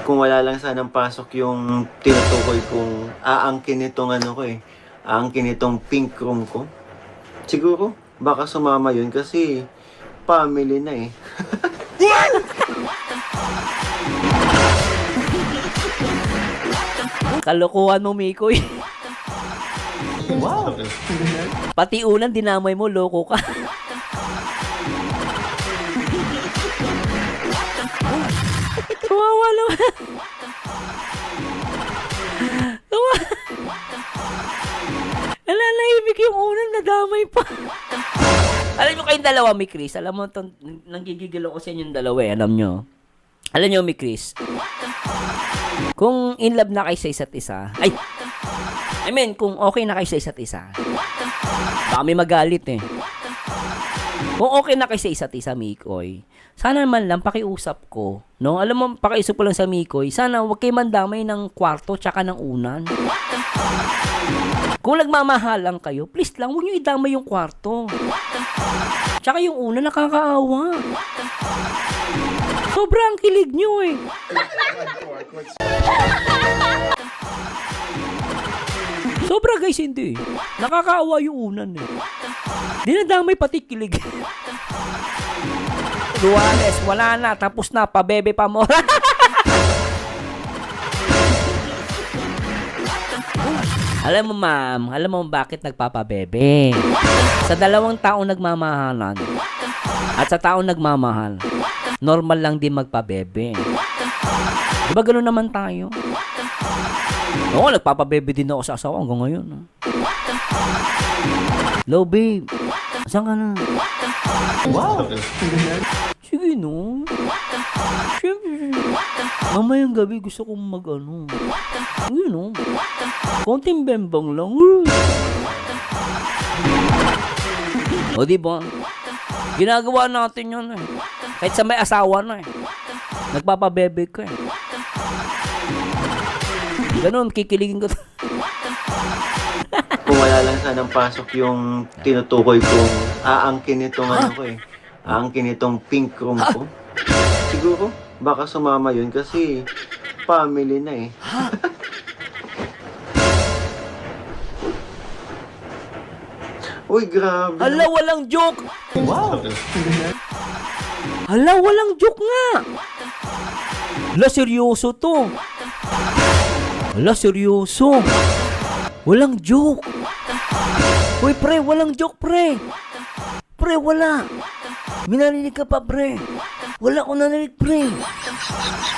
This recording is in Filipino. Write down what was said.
Kung wala lang sanang pasok yung tinutukoy kong aangkin nitong ano ko eh, aangkin nitong pink room ko. Siguro, baka sumama yun kasi family na eh. Kalokohan mo, Mikoy. Wow! Pati unan, dinamay mo, loko ka. Kawawa naman. Nalalahimik yung unan, nadamay pa. Alam nyo kayong dalawa, mi Chris. Alam mo, nanggigigil ako sa inyong dalawa eh. Alam nyo. Alam nyo, mi Chris. Kung in love na kayo sa isa't isa. Ay! I mean, kung okay na kayo sa isa't isa. Baka may magalit eh. Kung okay na kayo sa isa't isa, Mikoy, sana naman lang pakiusap ko, no? Alam mo, pakiusap ko lang sa Mikoy, sana huwag kayo mandamay ng kwarto tsaka ng unan. Kung nagmamahalan kayo, please lang, huwag nyo idamay yung kwarto. Tsaka yung unan, nakakaawa. Sobrang kilig nyo eh. Sobra guys, hindi. Nakakaawa yung unan eh. Dinadamay pati kilig. Luanes, wala na. Tapos na, pabebe pa mo. Alam mo ma'am, alam mo bakit nagpapabebe? Sa dalawang taong nagmamahalan at sa taong nagmamahal, normal lang din magpabebe. Diba gano'n naman tayo? Oo, nagpapabebe din ako sa asawa hanggang ngayon. Hello, babe. Saan ka na? Wow! Sige, no? Siyempre. Mamayang gabi gusto kong mag-ano. Sige, no? Konting bembang lang. O, diba? Ginagawa natin yun eh. Kahit sa may asawa na eh. Nagpapabebe ka eh. Ganun, kikiligin ko. Kung wala lang sanang pasok yung tinutukoy kong aangkin nitong ano ko eh, aangkin nitong pink room ko. Siguro, baka sumama yun kasi family na eh. Uy, grabe. Hala, walang joke! Wow! Hala, walang joke nga! Hala, seryoso to. Hala, seryoso. Walang joke. Uy, pre, walang joke, pre. Pre, wala. May narinig ka pa, pre. Wala akong narinig, pre.